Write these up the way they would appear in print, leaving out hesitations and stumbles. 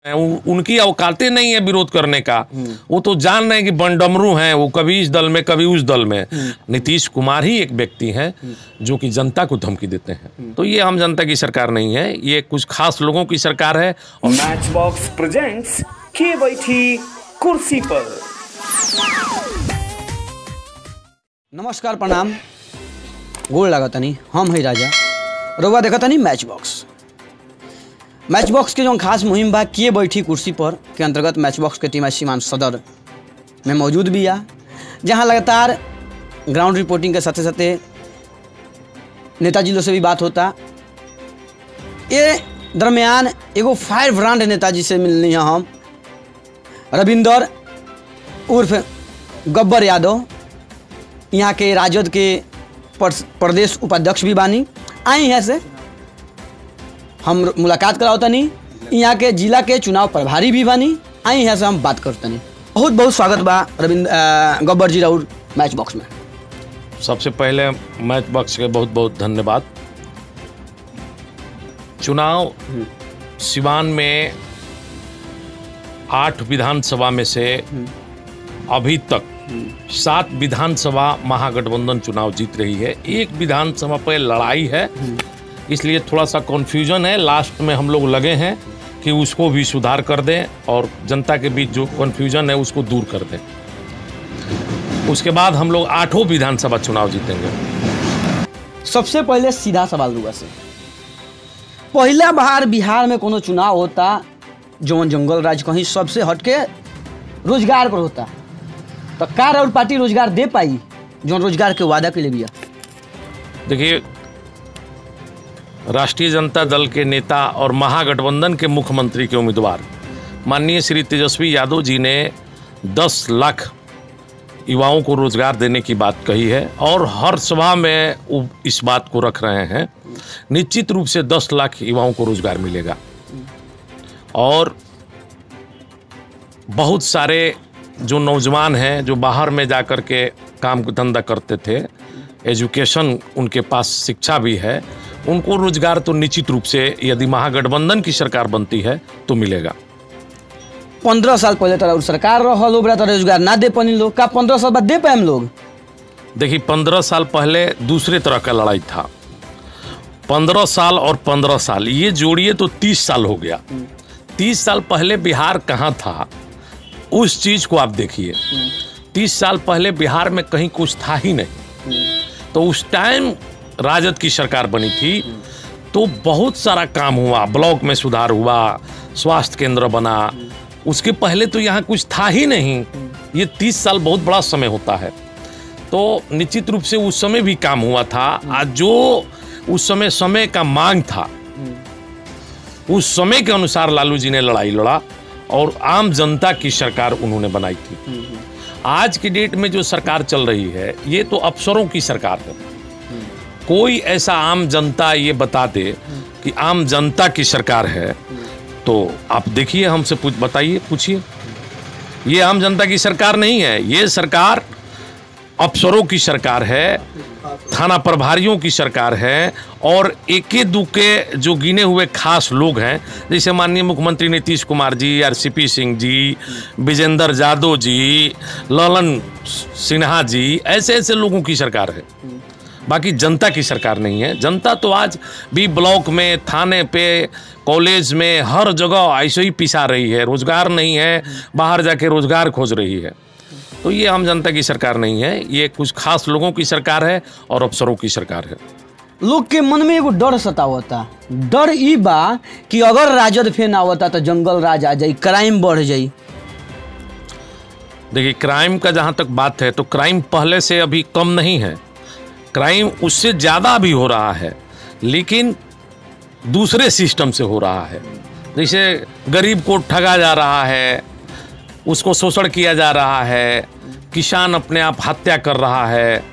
उनकी औकातें नहीं है विरोध करने का। वो तो जान रहे हैं कि बनडमरू हैं, वो कभी इस दल में कभी उस दल में। नीतीश कुमार ही एक व्यक्ति हैं जो कि जनता को धमकी देते हैं। तो ये आम जनता की सरकार नहीं है, ये कुछ खास लोगों की सरकार है। और मैच बॉक्स प्रेजेंट्स के बैठी कुर्सी पर। नमस्कार, प्रणाम, गोड़ लागतनी। हम है राजा, रउआ देखतनी मैच बॉक्स। मैच बॉक्स के जो खास मुहिम बा के बैठी कुर्सी पर के अंतर्गत मैच बॉक्स के टीम सीमांत सदर में मौजूद भी है, जहां लगातार ग्राउंड रिपोर्टिंग के साथे साथे नेताजी लोग से भी बात होता। ये दरमियान एगो फायर ब्रांड नेताजी से मिलनी है हम, रविंदर उर्फ गब्बर यादव, यहाँ के राजद के प्रदेश उपाध्यक्ष भी बानी। आई यहाँ से हम मुलाकात कराओ तनी, यहाँ के जिला के चुनाव प्रभारी भी बानी। आई यहाँ से हम बात करतनी। बहुत बहुत स्वागत बा गब्बर जी राउर मैच बॉक्स में। सबसे पहले मैच बॉक्स के बहुत बहुत धन्यवाद। चुनाव सिवान में 8 विधानसभा में से अभी तक 7 विधानसभा महागठबंधन चुनाव जीत रही है। एक विधानसभा पर लड़ाई है, इसलिए थोड़ा सा कन्फ्यूजन है। लास्ट में हम लोग लगे हैं कि उसको भी सुधार कर दें और जनता के बीच जो कन्फ्यूजन है उसको दूर कर दें। उसके बाद हम लोग 8 विधानसभा चुनाव जीतेंगे। सबसे पहले सीधा सवाल दूंगा से, पहला बार बिहार में कोनो चुनाव होता जौन जंगल राज कहीं सबसे हटके रोजगार पर होता, तो कार और पार्टी रोजगार दे पाई जो रोजगार के वादा के लिए भी? देखिए, राष्ट्रीय जनता दल के नेता और महागठबंधन के मुख्यमंत्री के उम्मीदवार माननीय श्री तेजस्वी यादव जी ने 10 लाख युवाओं को रोजगार देने की बात कही है और हर सभा में वो इस बात को रख रहे हैं। निश्चित रूप से 10 लाख युवाओं को रोजगार मिलेगा और बहुत सारे जो नौजवान हैं जो बाहर में जाकर के काम धंधा करते थे, एजुकेशन उनके पास शिक्षा भी है, उनको रोजगार तो निश्चित रूप से यदि महागठबंधन की सरकार बनती है तो मिलेगा। 15 साल पहले तो सरकार रहल ओकरा तो रोजगार ना दे पानी लोग, का 15 साल बाद दे पाए हम लोग? देखिए, 15 साल पहले दूसरे तरह का लड़ाई था। 15 साल और 15 साल ये जोड़िए तो 30 साल हो गया। 30 साल पहले बिहार कहाँ था उस चीज को आप देखिए। 30 साल पहले बिहार में कहीं कुछ था ही नहीं। तो उस टाइम राजद की सरकार बनी थी तो बहुत सारा काम हुआ, ब्लॉक में सुधार हुआ, स्वास्थ्य केंद्र बना। उसके पहले तो यहाँ कुछ था ही नहीं। ये 30 साल बहुत बड़ा समय होता है। तो निश्चित रूप से उस समय भी काम हुआ था। आज जो उस समय का मांग था, उस समय के अनुसार लालू जी ने लड़ाई लड़ा और आम जनता की सरकार उन्होंने बनाई थी। आज की डेट में जो सरकार चल रही है ये तो अफसरों की सरकार है। कोई ऐसा आम जनता ये बता दे कि आम जनता की सरकार है तो आप देखिए, हमसे बताइए, पूछिए। ये आम जनता की सरकार नहीं है, ये सरकार अफसरों की सरकार है, थाना प्रभारियों की सरकार है और एके दुके जो गिने हुए खास लोग हैं, जैसे माननीय मुख्यमंत्री नीतीश कुमार जी, आरसीपी सिंह जी, विजेंद्र यादव जी, ललन सिन्हा जी, ऐसे ऐसे लोगों की सरकार है। बाकी जनता की सरकार नहीं है। जनता तो आज भी ब्लॉक में, थाने पे, कॉलेज में, हर जगह ऐसे ही पिसा रही है। रोजगार नहीं है, बाहर जाके रोजगार खोज रही है। तो ये आम जनता की सरकार नहीं है, ये कुछ खास लोगों की सरकार है और अफसरों की सरकार है। लोग के मन में एगो डर सतावता। डर ई बा कि अगर राजद फेन आवता तो जंगल राज आ जाई, क्राइम बढ़ जाई। देखिए, क्राइम का जहाँ तक बात है तो क्राइम पहले से अभी कम नहीं है, क्राइम उससे ज़्यादा भी हो रहा है, लेकिन दूसरे सिस्टम से हो रहा है। जैसे गरीब को ठगा जा रहा है, उसको शोषण किया जा रहा है, किसान अपने आप हत्या कर रहा है,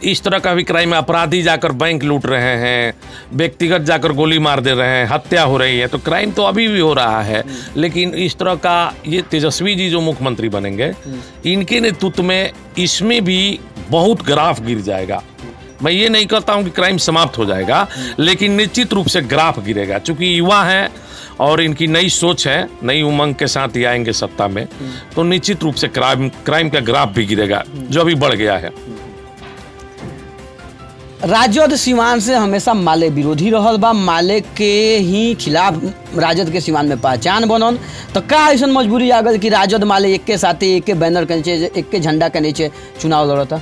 इस तरह का भी क्राइम। अपराधी जाकर बैंक लूट रहे हैं, व्यक्तिगत जाकर गोली मार दे रहे हैं, हत्या हो रही है। तो क्राइम तो अभी भी हो रहा है, लेकिन इस तरह का ये तेजस्वी जी जो मुख्यमंत्री बनेंगे, इनके नेतृत्व में इसमें भी बहुत ग्राफ गिर जाएगा। मैं ये नहीं कहता हूँ कि क्राइम समाप्त हो जाएगा, लेकिन निश्चित रूप से ग्राफ गिरेगा। चूंकि युवा हैं और इनकी नई सोच है, नई उमंग के साथ ही आएंगे सत्ता में, तो निश्चित रूप से क्राइम का ग्राफ भी गिरेगा, जो अभी बढ़ गया है। राजद सिवान से हमेशा माले विरोधी रहल बा, माले के ही खिलाफ राजद के सिवान में पहचान बनल, तो का ऐसा मजबूरी आ गई कि राजद माले एक के साथ एक के बैनर के नीचे, एक के झंडा के नीचे चुनाव लड़ता?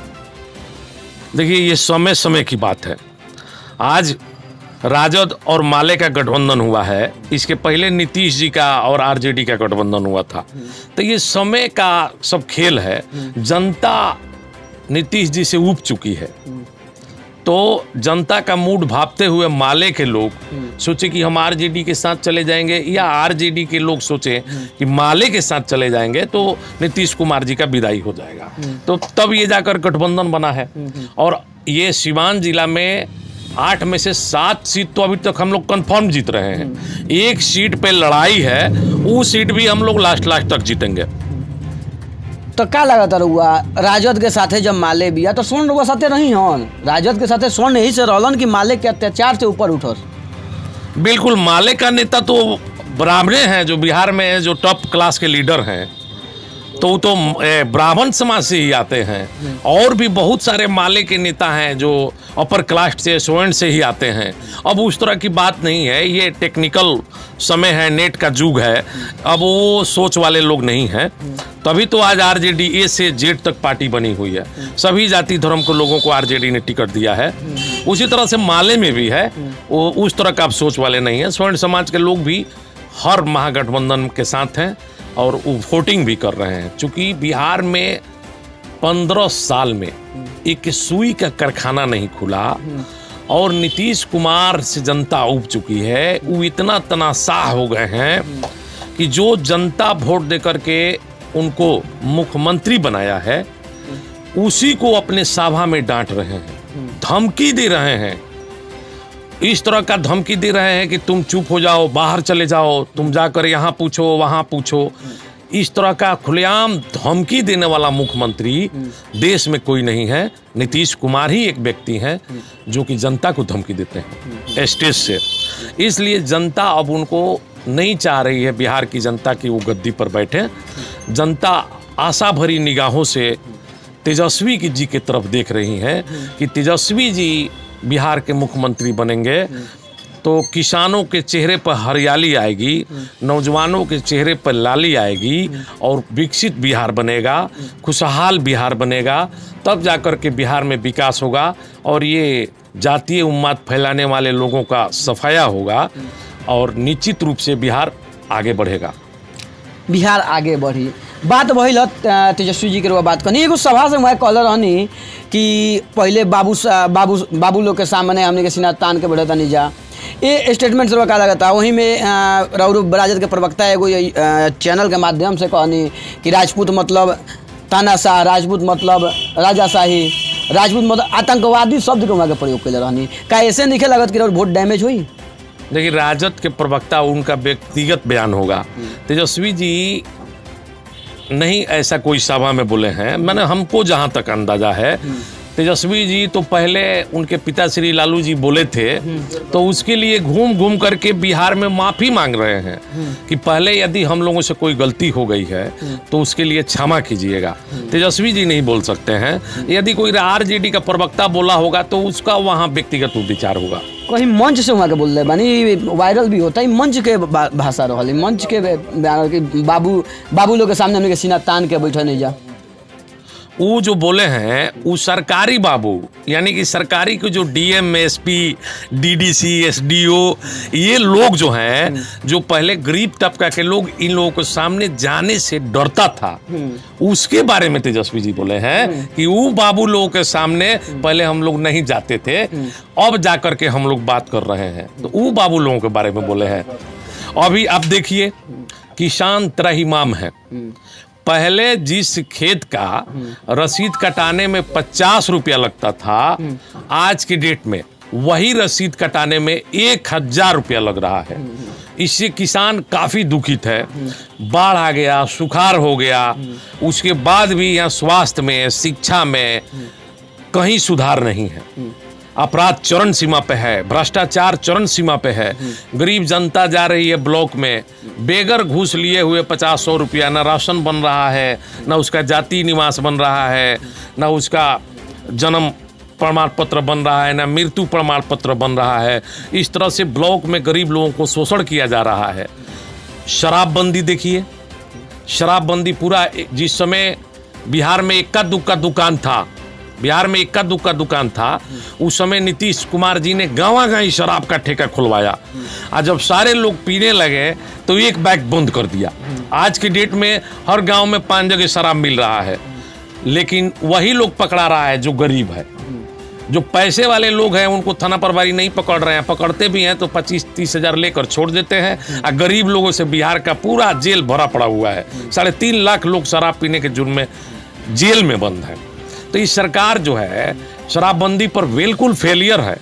देखिए, ये समय समय की बात है। आज राजद और माले का गठबंधन हुआ है, इसके पहले नीतीश जी का और आरजेडी का गठबंधन हुआ था। तो ये समय का सब खेल है। जनता नीतीश जी से ऊब चुकी है, तो जनता का मूड भापते हुए माले के लोग सोचे कि हम आरजेडी के साथ चले जाएंगे, या आरजेडी के लोग सोचे कि माले के साथ चले जाएंगे तो नीतीश कुमार जी का विदाई हो जाएगा। तो तब ये जाकर गठबंधन बना है। और ये सीवान जिला में 8 में से 7 सीट तो अभी तक हम लोग कंफर्म जीत रहे हैं। एक सीट पे लड़ाई है, वो सीट भी हम लोग लास्ट तक जीतेंगे। तो का लगता रहुआ राजद के साथे जब माले बिया तो स्वर्ण रहुआ साथे नहीं हन? राजद के साथे स्वर्ण यही से रहलन कि माले के अत्याचार से ऊपर उठस? बिल्कुल, माले का नेता तो ब्राह्मणे हैं, जो बिहार में है, जो टॉप क्लास के लीडर हैं, तो ब्राह्मण समाज से ही आते हैं। और भी बहुत सारे माले के नेता हैं जो अपर क्लास से, स्वर्ण से ही आते हैं। अब उस तरह की बात नहीं है, ये टेक्निकल समय है, नेट का युग है, अब वो सोच वाले लोग नहीं हैं। तभी तो आज आरजेडी ए से जेड तक पार्टी बनी हुई है। सभी जाति धर्म के लोगों को आरजेडी ने टिकट दिया है। उसी तरह से माले में भी है, वो उस तरह का आप सोच वाले नहीं है। स्वर्ण समाज के लोग भी हर महागठबंधन के साथ हैं और वो वोटिंग भी कर रहे हैं। चूंकि बिहार में 15 साल में एक सुई का कारखाना नहीं खुला और नीतीश कुमार से जनता उब चुकी है। वो इतना तनाशाह हो गए हैं कि जो जनता वोट दे करके उनको मुख्यमंत्री बनाया है, उसी को अपने सभा में डांट रहे हैं, धमकी दे रहे हैं। इस तरह का धमकी दे रहे हैं कि तुम चुप हो जाओ, बाहर चले जाओ, तुम जाकर यहाँ पूछो, वहाँ पूछो। इस तरह का खुलेआम धमकी देने वाला मुख्यमंत्री देश में कोई नहीं है। नीतीश कुमार ही एक व्यक्ति हैं जो कि जनता को धमकी देते हैं स्टेज से। इसलिए जनता अब उनको नहीं चाह रही है, बिहार की जनता की वो गद्दी पर बैठे। जनता आशा भरी निगाहों से तेजस्वी जी की तरफ देख रही है कि तेजस्वी जी बिहार के मुख्यमंत्री बनेंगे तो किसानों के चेहरे पर हरियाली आएगी, नौजवानों के चेहरे पर लाली आएगी और विकसित बिहार बनेगा, खुशहाल बिहार बनेगा। तब जाकर के बिहार में विकास होगा और ये जातीय उन्माद फैलाने वाले लोगों का सफाया होगा और निश्चित रूप से बिहार आगे बढ़ेगा। बिहार आगे बढ़ी। बात वही तेजस्वी जी के बात करनी। एगो सभा से मैं कहल रहनी कि पहले बाबू लोग के सामने हमने के सीना तान के बढ़ता नहीं जा। ये स्टेटमेंट से का लगता, वहीं में राजद के प्रवक्ता एगो चैनल के माध्यम से कहनी कि राजपूत मतलब तानाशाह, राजपूत मतलब राजाशाही, राजपूत मतलब आतंकवादी शब्द के वहाँ के प्रयोग कर रहनी। का ऐसे नहीं लगत कि वोट डैमेज हुई? देखिए, राजद के प्रवक्ता उनका व्यक्तिगत बयान होगा। तेजस्वी जी नहीं ऐसा कोई सभा में बोले हैं। मैंने हमको जहाँ तक अंदाजा है, तेजस्वी जी तो पहले उनके पिता श्री लालू जी बोले थे, तो उसके लिए घूम घूम करके बिहार में माफ़ी मांग रहे हैं कि पहले यदि हम लोगों से कोई गलती हो गई है तो उसके लिए क्षमा कीजिएगा। तेजस्वी जी नहीं बोल सकते हैं। यदि कोई आरजेडी का प्रवक्ता बोला होगा तो उसका वहाँ व्यक्तिगत विचार होगा। कहीं मंच से वहाँ के बोल रहे बानी, वायरल भी होता है, मंच के भाषा रहा, मंच के बयान कि बाबू लोग के सामने हमने के सीना तान के बैठे नहीं जा। वो जो बोले हैं वो सरकारी बाबू, यानी कि सरकारी के जो डीएम, एसपी, डीडीसी, एसडीओ, ये लोग जो हैं, जो पहले गरीब तबका के लोग इन लोगों के सामने जाने से डरता था, उसके बारे में तेजस्वी जी बोले हैं कि वो बाबू लोगों के सामने पहले हम लोग नहीं जाते थे, अब जाकर के हम लोग बात कर रहे हैं। तो वो बाबू लोगों के बारे में बोले हैं। अभी आप देखिए, किसान त्रहिमाम है। पहले जिस खेत का रसीद कटाने में 50 रुपया लगता था, आज की डेट में वही रसीद कटाने में 1000 रुपया लग रहा है। इससे किसान काफ़ी दुखित है। बाढ़ आ गया, सुखाड़ हो गया, उसके बाद भी यहाँ स्वास्थ्य में, शिक्षा में कहीं सुधार नहीं है। अपराध चरम सीमा पे है, भ्रष्टाचार चरम सीमा पे है, गरीब जनता जा रही है ब्लॉक में बेगर घूस लिए हुए 50-100 रुपया, ना राशन बन रहा है, ना उसका जाति निवास बन रहा है, ना उसका जन्म प्रमाण पत्र बन रहा है, ना मृत्यु प्रमाण पत्र बन रहा है। इस तरह से ब्लॉक में गरीब लोगों को शोषण किया जा रहा है। शराबबंदी देखिए, शराबबंदी पूरा, जिस समय बिहार में इक्का दुक्का दुकान था, बिहार में इक्का दुक्का दुकान था, उस समय नीतीश कुमार जी ने गाँव-गाँव शराब का ठेका खुलवाया। और जब सारे लोग पीने लगे तो एक बैग बंद कर दिया। आज की डेट में हर गांव में 5 जगह शराब मिल रहा है, लेकिन वही लोग पकड़ा रहा है जो गरीब है। जो पैसे वाले लोग हैं उनको थाना प्रभारी नहीं पकड़ रहे हैं, पकड़ते भी हैं तो 25-30 हज़ार लेकर छोड़ देते हैं। और गरीब लोगों से बिहार का पूरा जेल भरा पड़ा हुआ है। 3.5 लाख लोग शराब पीने के जुर्म में जेल में बंद है। तो इस सरकार जो है शराबबंदी पर बिल्कुल फेलियर है,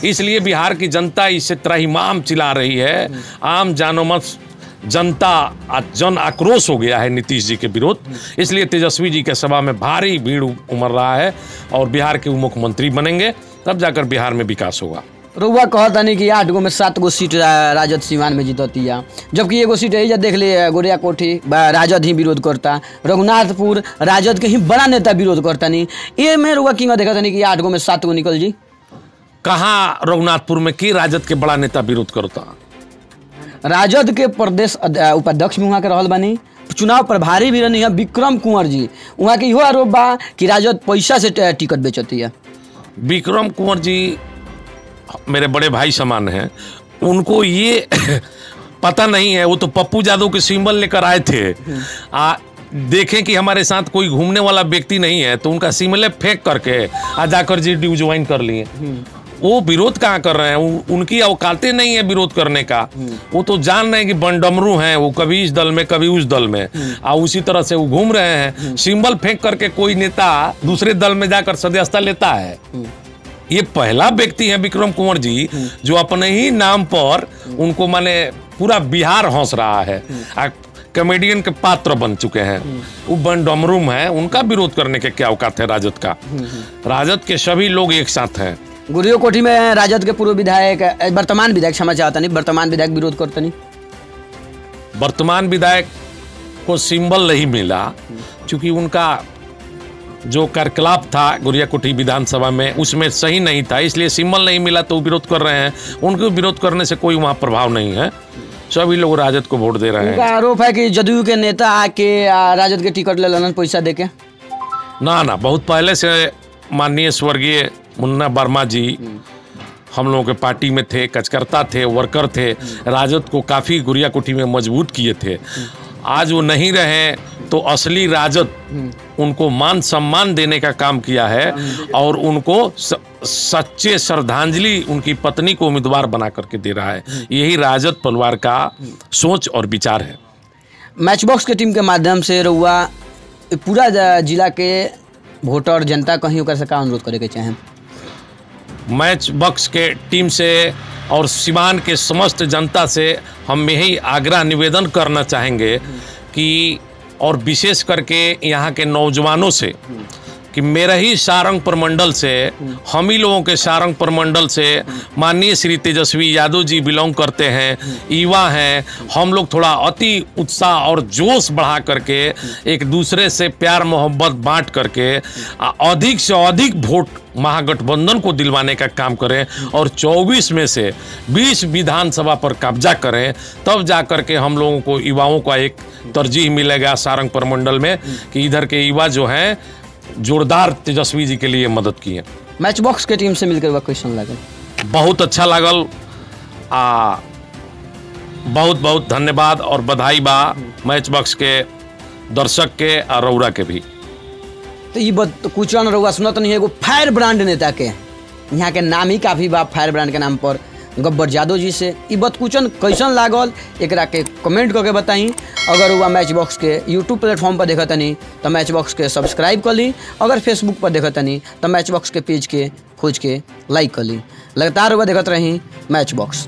इसलिए बिहार की जनता इससे त्राहिमाम चिल्ला रही है। आम जानोमत जनता जन आक्रोश हो गया है नीतीश जी के विरोध, इसलिए तेजस्वी जी के सभा में भारी भीड़ उमड़ रहा है और बिहार के मुख्यमंत्री बनेंगे, तब जाकर बिहार में विकास होगा। रउआ कहता नहीं कि 8 गो में 7 गो सीट राजद सीवान में जीतती है, जबकि एगो सीट है देख लिए गोरिया कोठी राजद ही विरोध करता, रघुनाथपुर राजद के ही बड़ा नेता विरोध करता नहीं। ये में रउआ किंग देखा नहीं कि 8 गो में 7 गो निकल जी। कहाँ रघुनाथपुर में की राजद के बड़ा नेता विरोध करता? राजद के प्रदेश उपाध्यक्ष में वहाँ के रहल बानी, चुनाव प्रभारी भी रहनी है विक्रम कुंवर जी। वहाँ के इहो आरोप बा कि राजद पैसा से टिकट बेचती है। विक्रम कुंवर जी मेरे बड़े भाई समान हैं, उनको ये पता नहीं है। वो तो पप्पू यादव के सिंबल लेकर आए थे, देखें कि हमारे साथ कोई घूमने वाला व्यक्ति नहीं है तो उनका सिंबल फेंक करके जाकर जी ज्वाइन कर लिए। वो विरोध कहाँ कर रहे हैं? उनकी औकातें नहीं है विरोध करने का। वो तो जान रहे हैं कि बंडमरू हैं, वो कभी इस दल में कभी उस दल में, और उसी तरह से वो घूम रहे हैं। सिंबल फेंक करके कोई नेता दूसरे दल में जाकर सदस्यता लेता है? ये पहला व्यक्ति है विक्रम कुंवर जी जो अपने ही नाम पर उनको माने पूरा बिहार हंस रहा है, कॉमेडियन के पात्र बन चुके हैं। वो बंडमरूम है, उनका विरोध करने के क्या औकात है राजद का? राजद के सभी लोग एक साथ हैं। गुरियो कोठी में राजद के पूर्व विधायक, वर्तमान विधायक क्षमा चाहता नहीं, वर्तमान विधायक विरोध करता नहीं। वर्तमान विधायक को सिंबल नहीं मिला क्योंकि उनका जो कार्यकलाप था गुरिया कोठी विधानसभा में उसमें सही नहीं था, इसलिए सिंबल नहीं मिला तो विरोध कर रहे हैं। उनके विरोध करने से कोई वहाँ प्रभाव नहीं है, सभी लोग राजद को वोट दे रहे हैं। उनका आरोप है कि जदयू के नेता आके राजद के टिकट ले लेना पैसा देके। ना, बहुत पहले से माननीय स्वर्गीय मुन्ना वर्मा जी हम लोगों के पार्टी में थे, कार्यकर्ता थे, वर्कर थे, राजद को काफ़ी गुरिया कोठी में मजबूत किए थे। आज वो नहीं रहे तो असली राजद उनको मान सम्मान देने का काम किया है और उनको सच्चे श्रद्धांजलि उनकी पत्नी को उम्मीदवार बना करके दे रहा है। यही राजद परिवार का सोच और विचार है। मैचबॉक्स के टीम के माध्यम से रउआ पूरा जिला के वोटर जनता कहीं ओकर से का अनुरोध करे के चाहें? मैच बॉक्स के टीम से और सिवान के समस्त जनता से हम यही आग्रह निवेदन करना चाहेंगे कि, और विशेष करके यहाँ के नौजवानों से, कि मेरा ही सारंग प्रमंडल से, हम ही लोगों के सारंग प्रमंडल से माननीय श्री तेजस्वी यादव जी बिलोंग करते हैं, युवा हैं। हम लोग थोड़ा अति उत्साह और जोश बढ़ा करके एक दूसरे से प्यार मोहब्बत बांट करके अधिक से अधिक वोट महागठबंधन को दिलवाने का काम करें और 24 में से 20 विधानसभा पर कब्जा करें, तब जाकर के हम लोगों को युवाओं का एक तरजीह मिलेगा सारंग प्रमंडल में कि इधर के युवा जो हैं जोरदार तेजस्वी जी के लिए मदद किए। मैच बॉक्स के टीम से मिलकर वह क्वेश्चन लागल, बहुत अच्छा लागल। बहुत बहुत धन्यवाद और बधाई बा मैच बॉक्स के दर्शक के और रौरा के भी। तो ये कुछ रउआ सुनत नहीं है एगो फायर ब्रांड नेता के, यहाँ के नाम ही काफ़ी बा फायर ब्रांड के नाम पर, गब्बर यादव जी से। ये बतकुचन कैसन लागल एकरा के कमेंट करके बताई। अगर हुआ मैच बॉक्स के यूट्यूब प्लेटफॉर्म पर देखा नहीं तो मैच बॉक्स के सब्सक्राइब कर ली, अगर फेसबुक पर देखा नहीं तो मैच बॉक्स के पेज के खोज के लाइक कर ली। लगातार हुआ देखते रही मैच बॉक्स।